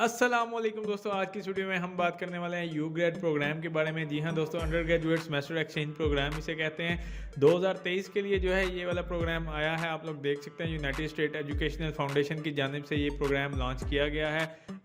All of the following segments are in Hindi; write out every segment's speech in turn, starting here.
अस्सलामुअलैकुम दोस्तों, आज की इस वीडियो में हम बात करने वाले हैं यू ग्रेड प्रोग्राम के बारे में। जी हाँ दोस्तों, undergraduate semester exchange programme इसे कहते हैं। 2023 के लिए जो है ये वाला प्रोग्राम आया है। आप लोग देख सकते हैं यूनाइटेड स्टेट एजुकेशनल फाउंडेशन की जानिब से ये प्रोग्राम लॉन्च किया गया है।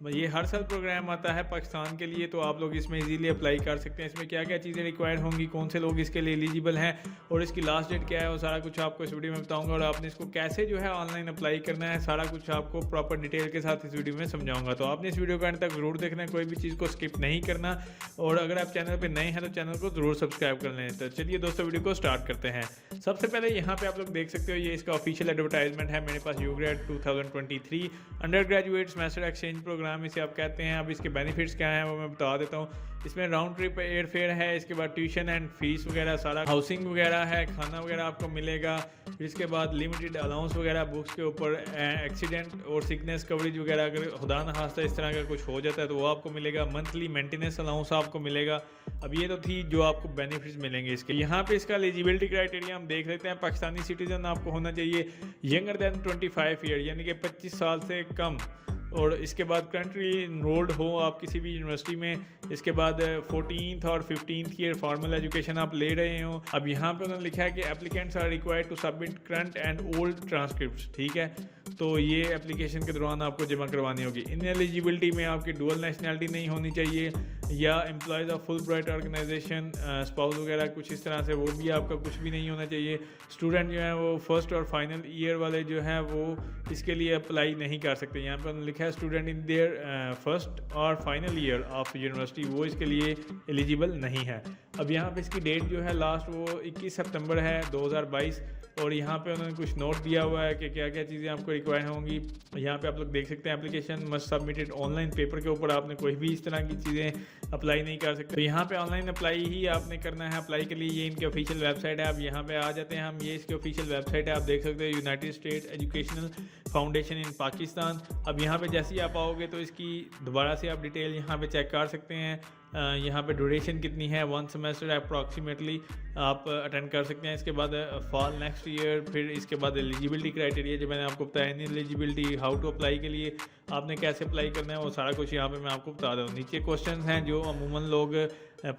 ये हर साल प्रोग्राम आता है पाकिस्तान के लिए, तो आप लोग इसमें इजीली अप्लाई कर सकते हैं। इसमें क्या क्या चीज़ें रिक्वायर्ड होंगी, कौन से लोग इसके लिए एलिजिबल हैं और इसकी लास्ट डेट क्या है, वो सारा कुछ आपको इस वीडियो में बताऊंगा। और आपने इसको कैसे जो है ऑनलाइन अप्लाई करना है, सारा कुछ आपको प्रॉपर डिटेल के साथ इस वीडियो में समझाऊंगा। तो आपने इस वीडियो को अंत तक जरूर देखना है, कोई भी चीज़ को स्किप नहीं करना। और अगर आप चैनल पर नए हैं तो चैनल को जरूर सब्सक्राइब कर लें। तो चलिए दोस्तों, वीडियो को स्टार्ट करते हैं। सबसे पहले यहाँ पे आप लोग देख सकते हो, ये इसका ऑफिशियल एडवर्टाइजमेंट है मेरे पास। UGRAD 2023 undergraduate semester exchange programme इसे आप कहते हैं। अब इसके बेनिफिट्स क्या हैं वो मैं बता देता हूँ। इसमें राउंड ट्रिप एयर फेयर है, इसके बाद ट्यूशन एंड फीस वगैरह सारा, हाउसिंग वगैरह है, खाना वगैरह आपको मिलेगा। फिर इसके बाद लिमिटेड अलाउंस वगैरह बुक्स के ऊपर, एक्सीडेंट और सिकनेस कवरेज वगैरह अगर खुदा न खास्ता इस तरह का कुछ हो जाता है तो वो आपको मिलेगा। मंथली मेंटेनेंस अलाउंस आपको मिलेगा। अब ये तो थी जो आपको बेनिफिट्स मिलेंगे इसके। यहाँ पे इसका एलिजिबिलिटी क्राइटेरिया हम देख लेते हैं। पाकिस्तानी सिटीजन आपको होना चाहिए, यंगर देन 25 ईयर यानी कि 25 साल से कम। और इसके बाद कंट्री इनरोल्ड हो आप किसी भी यूनिवर्सिटी में। इसके बाद 14th और 15th ईयर फॉर्मल एजुकेशन आप ले रहे हो। अब यहाँ पे उन्होंने लिखा है कि applicants are required to submit current and old transcripts. ठीक है, तो ये एप्लीकेशन के दौरान आपको जमा करवानी होगी। इन एलिजिबिलिटी में आपकी डुअल नेशनलिटी नहीं होनी चाहिए, या employees of Fulbright organization, spouse वगैरह कुछ इस तरह से, वो भी आपका कुछ भी नहीं होना चाहिए। स्टूडेंट जो है वो फर्स्ट और फाइनल ईयर वाले जो है वो इसके लिए अप्लाई नहीं कर सकते। यहाँ पर लिखा है स्टूडेंट इन देयर फर्स्ट और फाइनल ईयर ऑफ यूनिवर्सिटी, वो इसके लिए एलिजिबल नहीं है। अब यहाँ पे इसकी डेट जो है लास्ट वो 21 सितंबर है 2022। और यहाँ पे उन्होंने कुछ नोट दिया हुआ है कि क्या क्या चीज़ें आपको रिक्वायर होंगी। यहाँ पे आप लोग देख सकते हैं, application must submitted online. Paper के ऊपर आपने कोई भी इस तरह की चीज़ें अप्लाई नहीं कर सकते। तो यहाँ पे ऑनलाइन अप्लाई ही आपने करना है। अप्लाई के लिए ये इनकी ऑफिशियल वेबसाइट है। आप यहाँ पे आ जाते हैं हम, ये इसकी ऑफिशियल वेबसाइट है, आप देख सकते हैं, यूनाइटेड स्टेट एजुकेशनल फाउंडेशन इन पाकिस्तान। अब यहाँ पे जैसे ही आप आओगे तो इसकी दोबारा से आप डिटेल यहाँ पे चेक कर सकते हैं। यहाँ पे ड्यूरेशन कितनी है, 1 सेमेस्टर अप्रॉक्सीमेटली आप अटेंड कर सकते हैं। इसके बाद फॉल नेक्स्ट ईयर, फिर इसके बाद एलिजिबिलिटी क्राइटेरिया जो मैंने आपको बताया, इन एलिजिबिलिटी, हाउ टू अप्लाई के लिए आपने कैसे अप्लाई करना है, वो सारा कुछ यहाँ पे मैं आपको बता दूँ। नीचे क्वेश्चंस हैं जो अमूमन लोग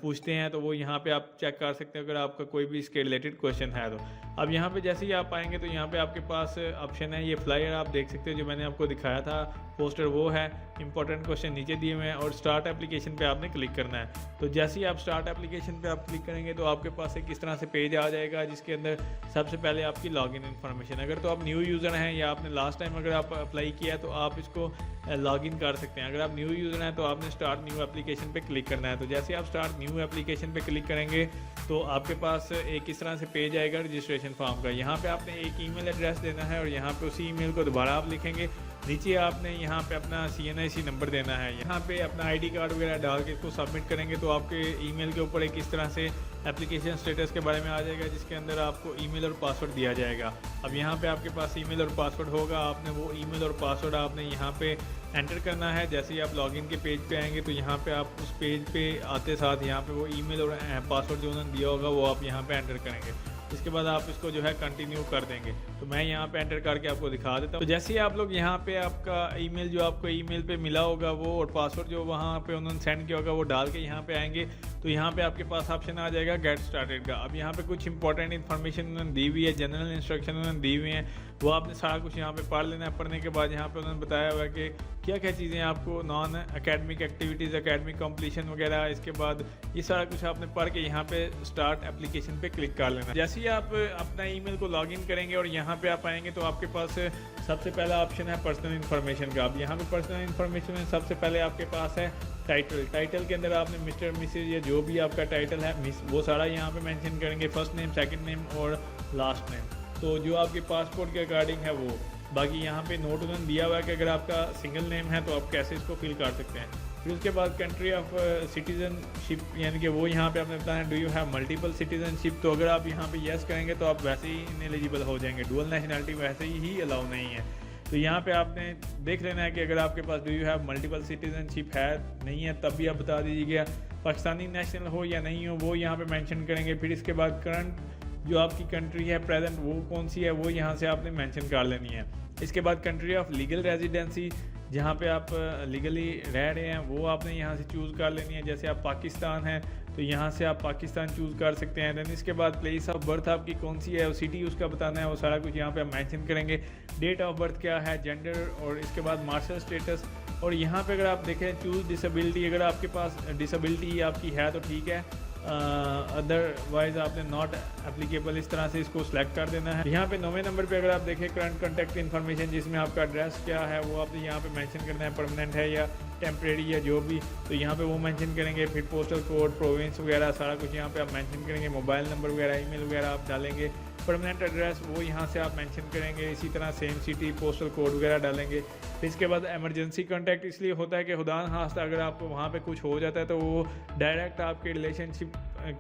पूछते हैं, तो वो यहाँ पे आप चेक कर सकते हैं अगर आपका कोई भी इसके रिलेटेड क्वेश्चन है तो। अब यहाँ पे जैसे ही आप आएंगे तो यहाँ पे आपके पास ऑप्शन है, ये फ्लायर आप देख सकते हैं जो मैंने आपको दिखाया था पोस्टर, वो है। इंपॉर्टेंट क्वेश्चन नीचे दिए हुए हैं और स्टार्ट एप्लीकेशन पे आपने क्लिक करना है। तो जैसे ही आप स्टार्ट एप्लीकेशन पे आप क्लिक करेंगे तो आपके पास एक इस तरह से पेज आ जाएगा जिसके अंदर सबसे पहले आपकी लॉगिन इन्फॉर्मेशन। अगर तो आप न्यू यूज़र हैं या आपने लास्ट टाइम अगर आप अप्लाई किया है तो आप इसको लॉगिन कर सकते हैं। अगर आप न्यू यूज़र हैं तो आपने स्टार्ट न्यू एप्लीकेशन पे क्लिक करना है। तो जैसे आप स्टार्ट न्यू एप्लीकेशन पे क्लिक करेंगे तो आपके पास एक इस तरह से पेज आएगा रजिस्ट्रेशन फॉर्म का। यहाँ पे आपने एक ईमेल एड्रेस देना है और यहाँ पे उसी ईमेल को दोबारा आप लिखेंगे। नीचे आपने यहाँ पे अपना CNIC नंबर देना है। यहाँ पे अपना ID कार्ड वगैरह डाल के इसको सबमिट करेंगे तो आपके ईमेल के ऊपर एक इस तरह से एप्लीकेशन स्टेटस के बारे में आ जाएगा जिसके अंदर आपको ईमेल और पासवर्ड दिया जाएगा। अब यहाँ पे आपके पास ईमेल और पासवर्ड होगा, आपने वो ईमेल और पासवर्ड आपने यहाँ पे एंटर करना है। जैसे ही आप लॉगिन के पेज पे आएंगे तो यहाँ पे आप उस पेज पे आते साथ यहाँ पे वो ईमेल और पासवर्ड जो उन्होंने दिया होगा वो आप यहाँ पे एंटर करेंगे। इसके बाद आप इसको जो है कंटिन्यू कर देंगे। तो मैं यहाँ पे एंटर करके आपको दिखा देता हूँ। तो जैसे ही आप लोग यहाँ पे आपका ईमेल जो आपको ईमेल पे मिला होगा वो और पासवर्ड जो वहाँ पे उन्होंने सेंड किया होगा वो डाल के यहाँ पे आएंगे तो यहाँ पे आपके पास ऑप्शन आ जाएगा गेट स्टार्टेड का। अब यहाँ पे कुछ इंपॉर्टेंट इन्फॉर्मेशन उन्होंने दी हुई है, जनरल इंस्ट्रक्शन उन्होंने दी हुई हैं, वो आपने सारा कुछ यहाँ पे पढ़ लेना है। पढ़ने के बाद यहाँ पे उन्होंने बताया हुआ है कि क्या क्या चीज़ें आपको, non academic activities, academic competition वगैरह। इसके बाद ये सारा कुछ आपने पढ़ के यहाँ पे स्टार्ट एप्लीकेशन पे क्लिक कर लेना। जैसे ही आप अपना ईमेल को लॉगिन करेंगे और यहाँ पे आप आएंगे तो आपके पास सबसे पहला ऑप्शन है पर्सनल इन्फॉर्मेशन का। अब यहाँ पे पर्सनल इन्फॉर्मेशन में सबसे पहले आपके पास है टाइटल के अंदर आपने मिस्टर, मिसेज या जो भी आपका टाइटल है वो सारा यहाँ पे मेंशन करेंगे, फर्स्ट नेम, सेकंड नेम और लास्ट नेम। तो जो आपके पासपोर्ट के अकॉर्डिंग है वो। बाकी यहाँ पे नोट उन्होंने दिया हुआ है कि अगर आपका सिंगल नेम है तो आप कैसे इसको फिल कर सकते हैं। फिर उसके बाद कंट्री ऑफ सिटीजनशिप यानी कि वो यहाँ पे आपने बताया do you have multiple citizenship. तो अगर आप यहाँ पे येस करेंगे तो आप वैसे ही इनएलिजिबल हो जाएंगे, डुअल नेशनलिटी वैसे ही अलाउ नहीं है। तो यहाँ पे आपने देख लेना है कि अगर आपके पास do you have multiple citizenship है नहीं है तब भी आप बता दीजिएगा। पाकिस्तानी नेशनल हो या नहीं हो वो यहाँ पे मेंशन करेंगे। फिर इसके बाद करंट जो आपकी कंट्री है प्रेजेंट वो कौन सी है वो यहाँ से आपने मेंशन कर लेनी है। इसके बाद कंट्री ऑफ लीगल रेजिडेंसी जहाँ पे आप लीगली रह रहे हैं वो आपने यहाँ से चूज़ कर लेनी है। जैसे आप पाकिस्तान हैं तो यहाँ से आप पाकिस्तान चूज़ कर सकते हैं। दैन इसके बाद प्लेस ऑफ बर्थ आपकी कौन सी है और सिटी उसका बताना है, वो सारा कुछ यहाँ पे आप मेंशन करेंगे। डेट ऑफ बर्थ क्या है, जेंडर, और इसके बाद मार्शल स्टेटस। और यहाँ पे अगर आप देखें चूज़ डिसेबिलिटी, अगर आपके पास डिसेबिलिटी आपकी है तो ठीक है, अदरवाइज आपने नॉट एप्लीकेबल इस तरह से इसको सिलेक्ट कर देना है। यहाँ पे 9वें नंबर पे अगर आप देखें करंट कॉन्टैक्ट इन्फॉर्मेशन, जिसमें आपका एड्रेस क्या है वो आपने यहाँ पे मेंशन करना है, परमानेंट है या टेम्परेरी या जो भी, तो यहाँ पे वो मेंशन करेंगे। फिर पोस्टल कोड, प्रोविंस वगैरह सारा कुछ यहाँ पे आप मेंशन करेंगे। मोबाइल नंबर वगैरह, ईमेल वगैरह आप डालेंगे। परमानेंट एड्रेस वो यहाँ से आप मेंशन करेंगे। इसी तरह सेम सिटी, पोस्टल कोड वगैरह डालेंगे। फिर इसके बाद इमरजेंसी कॉन्टैक्ट इसलिए होता है कि खुदा हादसा अगर आप वहाँ पे कुछ हो जाता है तो वो डायरेक्ट आपके रिलेशनशिप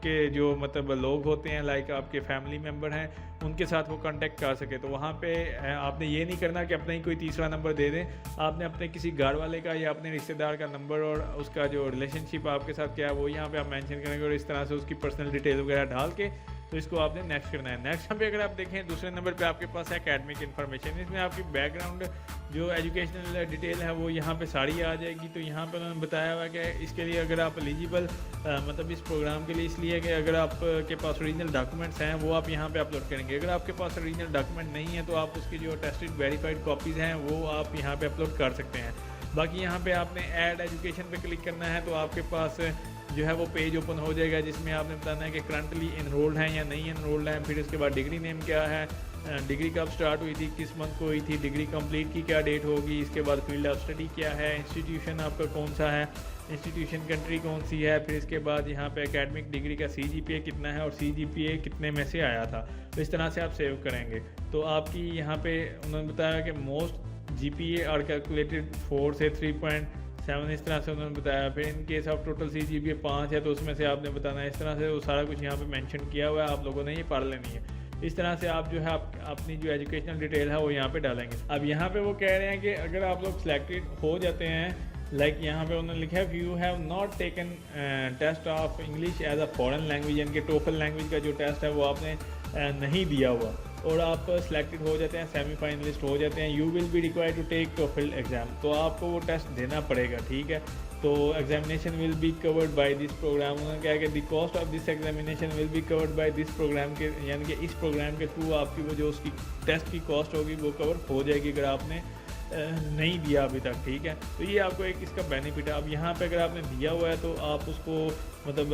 के जो मतलब लोग होते हैं, लाइक आपके फैमिली मेम्बर हैं, उनके साथ वो कांटेक्ट कर सके। तो वहाँ पे आपने ये नहीं करना कि अपना ही कोई तीसरा नंबर दे दें, आपने अपने किसी घर वाले का या अपने रिश्तेदार का नंबर और उसका जो रिलेशनशिप आपके साथ क्या है वो यहाँ पे आप मेंशन करेंगे और इस तरह से उसकी पर्सनल डिटेल वगैरह डाल के तो इसको आपने नेक्स्ट करना है। नेक्स्ट यहाँ पे अगर आप देखें दूसरे नंबर पे आपके पास है एकेडमिक इन्फॉर्मेशन। इसमें आपकी बैकग्राउंड जो एजुकेशनल डिटेल है वो यहाँ पे सारी आ जाएगी। तो यहाँ पे उन्होंने बताया हुआ कि इसके लिए अगर आप एलिजिबल मतलब इस प्रोग्राम के लिए इसलिए कि अगर आप के पास ओरिजिनल डॉक्यूमेंट्स हैं वो आप यहाँ पे अपलोड करेंगे। अगर आपके पास ओरिजिनल डॉक्यूमेंट नहीं है तो आप उसकी जो टेस्टेड वेरीफाइड कॉपीज़ हैं वो आप यहाँ पे अपलोड कर सकते हैं। बाकी यहाँ पे आपने ऐड एजुकेशन पे क्लिक करना है तो आपके पास जो है वो पेज ओपन हो जाएगा, जिसमें आपने बताना है कि करंटली इनरोल्ड हैं या नहीं इनरोल्ड हैं। फिर उसके बाद डिग्री नेम क्या है, डिग्री कब स्टार्ट हुई थी, किस मंथ को हुई थी, डिग्री कंप्लीट की क्या डेट होगी। इसके बाद फील्ड ऑफ स्टडी क्या है, इंस्टीट्यूशन आपका कौन सा है, इंस्टीट्यूशन कंट्री कौन सी है। फिर इसके बाद यहाँ पे एकेडमिक डिग्री का CGPA कितना है और CGPA कितने में से आया था। तो इस तरह से आप सेव करेंगे। तो आपकी यहाँ पे उन्होंने बताया कि मोस्ट GPA आर कैलकुलेटेड 4 से 3.7 इस तरह से उन्होंने बताया। फिर in case of total CGPA 5 है तो उसमें से आपने बताना है। इस तरह से वो सारा कुछ यहाँ पे मेंशन किया हुआ है, आप लोगों ने ये पढ़ लेनी है। इस तरह से आप जो है अपनी जो एजुकेशनल डिटेल है वो यहाँ पे डालेंगे। अब यहाँ पे वो कह रहे हैं कि अगर आप लोग सिलेक्टेड हो जाते हैं, लाइक यहाँ पे उन्होंने लिखा है you have not taken test of English as a foreign language, यानी कि टोफल लैंग्वेज का जो टेस्ट है वो आपने नहीं दिया हुआ और आप सिलेक्टेड हो जाते हैं, सेमीफाइनलिस्ट हो जाते हैं, you will be required to take TOEFL exam. तो आपको वो टेस्ट देना पड़ेगा, ठीक है। तो examination will be covered by this program. उन्होंने कहा कि the cost of this examination will be covered by this program के, यानी कि इस प्रोग्राम के थ्रू आपकी वो जो उसकी टेस्ट की कॉस्ट होगी वो कवर हो जाएगी अगर आपने नहीं दिया अभी तक, ठीक है। तो ये आपको एक इसका बेनिफिट है। अब यहाँ पे अगर आपने दिया हुआ है तो आप उसको मतलब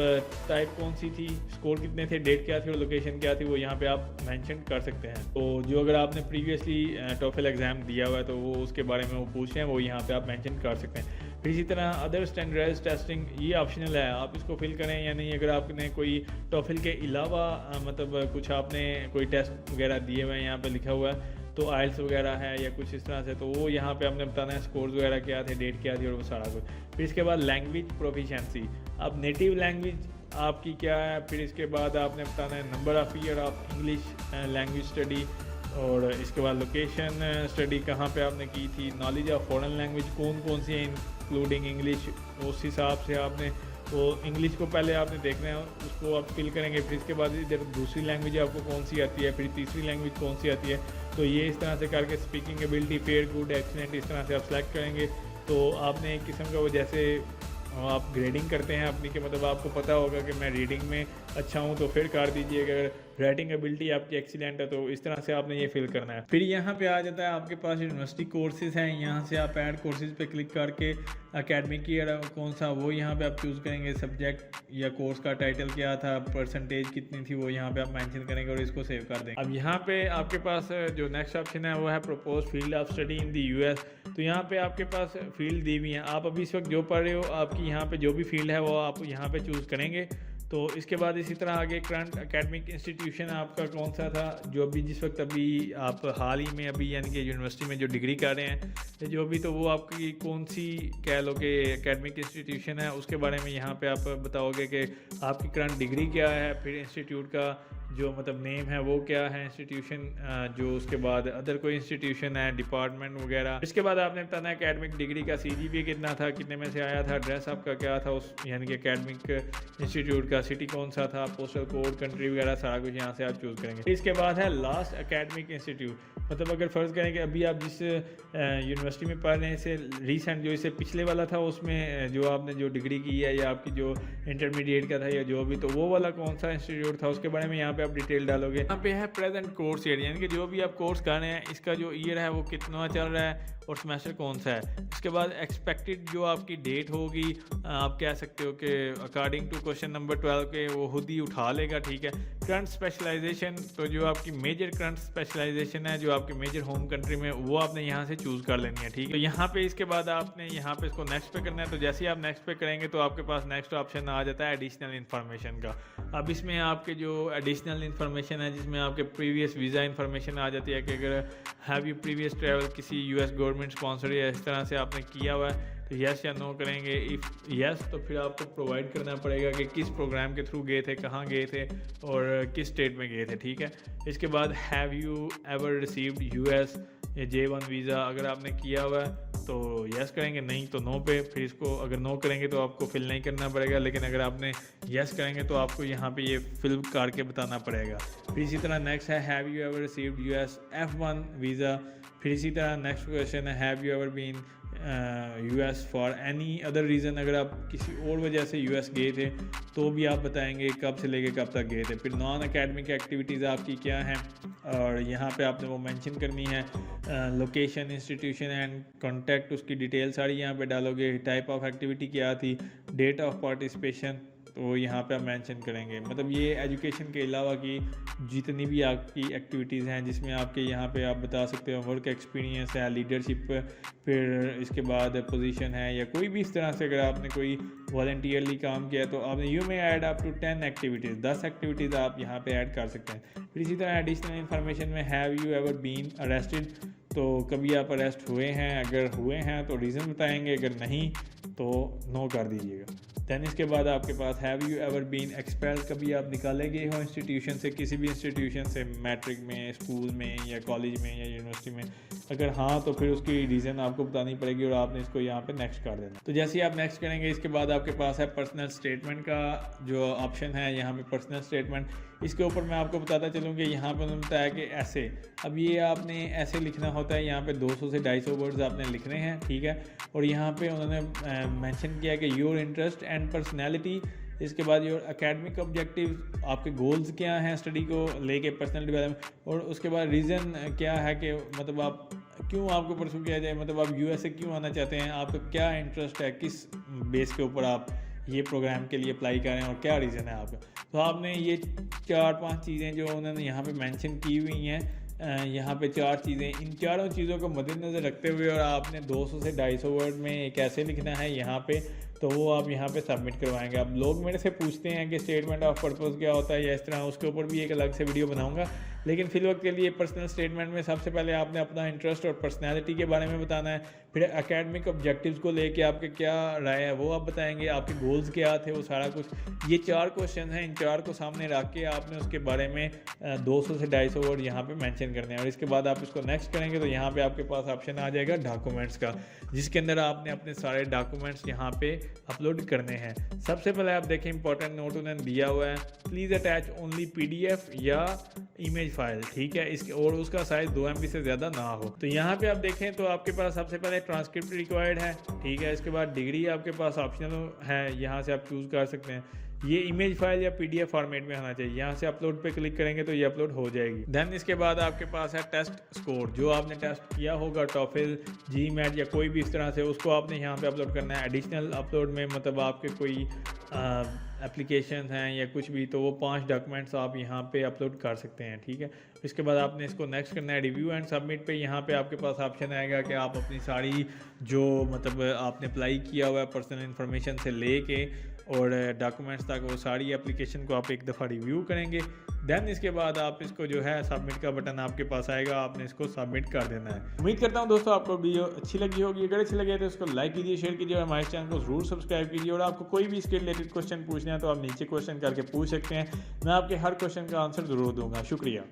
टाइप कौन सी थी, स्कोर कितने थे, डेट क्या थी और लोकेशन क्या थी वो यहाँ पे आप मेंशन कर सकते हैं। तो जो अगर आपने प्रीवियसली टोफल एग्ज़ाम दिया हुआ है तो वो उसके बारे में वो पूछ रहे हैं, वो यहाँ पे आप मेंशन कर सकते हैं। फिर इसी तरह अदर स्टैंडर्डाइज टेस्टिंग, ये ऑप्शनल है, आप इसको फिल करें या नहीं। अगर आपने कोई टोफल के अलावा मतलब कुछ आपने कोई टेस्ट वगैरह दिए हुए हैं, यहाँ पे लिखा हुआ है तो आइल्स वगैरह है या कुछ इस तरह से, तो वो यहाँ पे हमने बताना है स्कोर्स वगैरह क्या थे, डेट क्या थी और वो सारा कुछ। फिर इसके बाद लैंग्वेज प्रोफिशिएंसी, अब नेटिव लैंग्वेज आपकी क्या है। फिर इसके बाद आपने बताना है number of year of English language study, और इसके बाद लोकेशन स्टडी कहाँ पे आपने की थी। नॉलेज ऑफ फॉरेन लैंग्वेज कौन कौन सी है इंक्लूडिंग इंग्लिश, उस हिसाब से आपने तो इंग्लिश को पहले आपने देखना है, उसको आप फिल करेंगे। फिर इसके बाद इधर दूसरी लैंग्वेज आपको कौन सी आती है, फिर तीसरी लैंग्वेज कौन सी आती है। तो ये इस तरह से करके speaking ability, fair, good, excellent, इस तरह से आप सेलेक्ट करेंगे। तो आपने एक किस्म का वो जैसे आप ग्रेडिंग करते हैं अपनी के मतलब आपको पता होगा कि मैं रीडिंग में अच्छा हूँ तो फिर कर दीजिए, अगर राइटिंग एबिलिटी आपकी एक्सीलेंट है तो इस तरह से आपने ये फिल करना है। फिर यहाँ पे आ जाता है आपके पास यूनिवर्सिटी कोर्सेज हैं, यहाँ से आप ऐड कोर्सेज पे क्लिक करके एकेडमिक ईयर कौन सा वो यहाँ पे आप चूज़ करेंगे, सब्जेक्ट या कोर्स का टाइटल क्या था, परसेंटेज कितनी थी वो यहाँ पे आप मेंशन करेंगे और इसको सेव कर देंगे। अब यहाँ पे आपके पास जो नेक्स्ट ऑप्शन है वो है propose field of study in the US। तो यहाँ पे आपके पास फील्ड दी हुई हैं, आप अभी इस वक्त जो पढ़ रहे हो आपकी यहाँ पे जो भी फील्ड है वो आप यहाँ पे चूज़ करेंगे। तो इसके बाद इसी तरह आगे करंट एकेडमिक इंस्टीट्यूशन आपका कौन सा था, जो अभी जिस वक्त अभी आप हाल ही में अभी यानी कि यूनिवर्सिटी में जो डिग्री कर रहे हैं जो अभी, तो वो आपकी कौन सी कह लो कि एकेडमिक इंस्टीट्यूशन है, उसके बारे में यहाँ पे आप बताओगे कि आपकी करंट डिग्री क्या है। फिर इंस्टीट्यूट का जो मतलब नेम है वो क्या है इंस्टीट्यूशन, जो उसके बाद अदर कोई इंस्टीट्यूशन है, डिपार्टमेंट वगैरह। इसके बाद आपने बताना है एकेडमिक डिग्री का CGPA कितना था, कितने में से आया था, एड्रेस आपका क्या था उस यानी कि एकेडमिक इंस्टीट्यूट का, सिटी कौन सा था, पोस्टल कोड, कंट्री वगैरह सारा कुछ यहाँ से आप चूज़ करेंगे। इसके बाद है लास्ट एकेडमिक इंस्टीट्यूट, मतलब अगर फ़र्ज़ करें कि अभी आप जिस यूनिवर्सिटी में पढ़ रहे हैं इससे रीसेंट जो इससे पिछले वाला था उसमें जो आपने जो डिग्री की है या आपकी जो इंटरमीडिएट का था या जो भी, तो वो वाला कौन सा इंस्टीट्यूट था उसके बारे में यहाँ पे आप डिटेल डालोगे। यहाँ पे है प्रेजेंट कोर्स ईयर, यानी कि जो भी आप कोर्स कर रहे हैं इसका जो ईयर है वो कितना चल रहा है और सेमेस्टर कौन सा है। इसके बाद एक्सपेक्टेड जो आपकी डेट होगी, आप कह सकते हो कि अकॉर्डिंग टू क्वेश्चन नंबर 12 के वो खुद ही उठा लेगा, ठीक है। करंट स्पेशलाइजेशन, तो जो आपकी मेजर करंट स्पेशलाइजेशन है जो आपके मेजर होम कंट्री में, वो आपने यहाँ से चूज़ कर लेनी है, ठीक है। तो यहाँ पे इसके बाद आपने यहाँ पे इसको नेक्स्ट पे करना है। तो जैसे ही आप नेक्स्ट पे करेंगे तो आपके पास नेक्स्ट ऑप्शन आ जाता है एडिशनल इन्फॉर्मेशन का। अब इसमें आपके जो एडिशनल इन्फॉर्मेशन है जिसमें आपके प्रीवियस वीज़ा इन्फॉर्मेशन आ जाती है कि अगर हैव यू प्रीवियस ट्रैवल किसी US गवर्नमेंट स्पॉन्सर या इस तरह से आपने किया हुआ है तो यस या नो करेंगे। इफ़ यस तो फिर आपको प्रोवाइड करना पड़ेगा कि किस प्रोग्राम के थ्रू गए थे, कहाँ गए थे और किस स्टेट में गए थे, ठीक है। इसके बाद have you ever received US या J1 वीज़ा, अगर आपने किया हुआ है तो यस करेंगे, नहीं तो नो पे। फिर इसको अगर नो करेंगे तो आपको फिल नहीं करना पड़ेगा, लेकिन अगर आपने यस करेंगे तो आपको यहाँ पे ये फिल करके बताना पड़ेगा। फिर इसी तरह नेक्स्ट है have you ever received US F1 visa. फिर इसी तरह नेक्स्ट क्वेश्चन है have you ever been US for any other reason, अगर आप किसी और वजह से US गए थे तो भी आप बताएंगे कब से लेके कब तक गए थे। फिर नॉन एकेडमिक एक्टिविटीज़ आपकी क्या हैं और यहाँ पे आपने वो मेंशन करनी है। लोकेशन, इंस्टीट्यूशन एंड कॉन्टैक्ट, उसकी डिटेल सारी यहाँ पे डालोगे। टाइप ऑफ एक्टिविटी क्या थी, डेट ऑफ पार्टिसिपेशन तो यहाँ पे आप मेंशन करेंगे। मतलब ये एजुकेशन के अलावा की जितनी भी आपकी एक्टिविटीज़ हैं जिसमें आपके यहाँ पे आप बता सकते हो वर्क एक्सपीरियंस है, लीडरशिप, फिर इसके बाद पोजीशन है या कोई भी इस तरह से अगर आपने कोई वॉलंटियरली काम किया तो आपने you may add up to 10 activities, 10 activities आप यहाँ पे ऐड कर सकते हैं। फिर इसी तरह एडिशनल इन्फॉर्मेशन में have you ever been arrested, तो कभी आप अरेस्ट हुए हैं, अगर हुए हैं तो रीज़न बताएंगे, अगर नहीं तो नो कर दीजिएगा। दैन इसके बाद आपके पास have you ever been expel, कभी आप निकाले गए हो इंस्टीट्यूशन से, किसी भी इंस्टीट्यूशन से, मैट्रिक में, स्कूल में या कॉलेज में या यूनिवर्सिटी में, अगर हाँ तो फिर उसकी रीज़न आपको बतानी पड़ेगी और आपने इसको यहाँ पे नेक्स्ट कर देना। तो जैसे ही आप नेक्स्ट करेंगे इसके बाद आपके पास है पर्सनल स्टेटमेंट का जो ऑप्शन है, यहाँ पे पर्सनल स्टेटमेंट, इसके ऊपर मैं आपको बताता चलूँ कि यहाँ पर उन्होंने बताया कि ऐसे, अब ये आपने ऐसे लिखना होता है, यहाँ पे 200 से 250 वर्ड्स आपने लिखने हैं, ठीक है। और यहाँ पे उन्होंने मेंशन किया कि योर इंटरेस्ट एंड पर्सनैलिटी, इसके बाद योर एकेडमिक ऑब्जेक्टिव, आपके गोल्स क्या हैं स्टडी को लेके, पर्सनल डेवलपमेंट, और उसके बाद रीज़न क्या है कि मतलब आप क्यों आपको परसू किया जाए, मतलब आप USA क्यों आना चाहते हैं, आपका क्या इंटरेस्ट है, किस बेस के ऊपर आप ये प्रोग्राम के लिए अप्लाई कर रहे हैं और क्या रीज़न है आपका। तो आपने ये 4-5 चीज़ें जो उन्होंने यहाँ पे मेंशन की हुई हैं, यहाँ पे 4 चीज़ें, इन चारों चीज़ों को मद्देनज़र रखते हुए और आपने 200 से 250 वर्ड में एक ऐसे लिखना है यहाँ पे, तो वो आप यहाँ पे सबमिट करवाएंगे। अब लोग मेरे से पूछते हैं कि स्टेटमेंट ऑफ पर्पस क्या होता है या इस तरह, उसके ऊपर भी एक अलग से वीडियो बनाऊंगा, लेकिन फिल वक्त के लिए पर्सनल स्टेटमेंट में सबसे पहले आपने अपना इंटरेस्ट और पर्सनैलिटी के बारे में बताना है। फिर एकेडमिक ऑब्जेक्टिव्स को लेके आपके क्या राय है वो आप बताएंगे, आपके गोल्स क्या थे, वो सारा कुछ। ये 4 क्वेश्चन हैं, इन 4 को सामने रख के आपने उसके बारे में 200 से 250 वर्ड यहाँ पे मेंशन करने हैं। और इसके बाद आप इसको नेक्स्ट करेंगे तो यहाँ पे आपके पास ऑप्शन आ जाएगा डॉक्यूमेंट्स का, जिसके अंदर आपने अपने सारे डॉक्यूमेंट्स यहाँ पे अपलोड करने हैं। सबसे पहले आप देखें इंपॉर्टेंट नोट उन्होंने दिया हुआ है, प्लीज़ अटैच ओनली PDF या इमेज फाइल, ठीक है, इसके और उसका साइज़ 2 MB से ज़्यादा ना हो। तो यहाँ पे आप देखें तो आपके पास सबसे पहले ट्रांसक्रिप्ट रिक्वायर्ड है, ठीक है। इसके बाद डिग्री आपके पास ऑप्शनल है, यहाँ से आप चूज़ कर सकते हैं। ये इमेज फाइल या PDF फॉर्मेट में होना चाहिए, यहाँ से अपलोड पे क्लिक करेंगे तो ये अपलोड हो जाएगी। देन इसके बाद आपके पास है टेस्ट स्कोर, जो आपने टेस्ट किया होगा टॉफिल, GMAT या कोई भी इस तरह से, उसको आपने यहाँ पे अपलोड करना है। एडिशनल अपलोड में मतलब आपके कोई एप्लीकेशन हैं या कुछ भी, तो वो 5 डॉक्यूमेंट्स आप यहाँ पे अपलोड कर सकते हैं, ठीक है। इसके बाद आपने इसको नेक्स्ट करना है रिव्यू एंड सबमिट पे। यहाँ पे आपके पास ऑप्शन आएगा कि आप अपनी सारी जो मतलब आपने अप्लाई किया हुआ है पर्सनल इन्फॉर्मेशन से लेके और डॉक्यूमेंट्स तक, वो सारी एप्लीकेशन को आप एक दफ़ा रिव्यू करेंगे। देन इसके बाद आप इसको जो है सबमिट का बटन आपके पास आएगा, आपने इसको सबमिट कर देना है। उम्मीद करता हूँ दोस्तों आपको वीडियो अच्छी लगी होगी। अगर अच्छी लगे तो इसको लाइक कीजिए, शेयर कीजिए और हमारे चैनल को जरूर सब्सक्राइब कीजिए। और आपको कोई भी इसके रिलेटेड क्वेश्चन पूछना है तो आप नीचे क्वेश्चन करके पूछ सकते हैं, मैं आपके हर क्वेश्चन का आंसर ज़रूर दूंगा। शुक्रिया।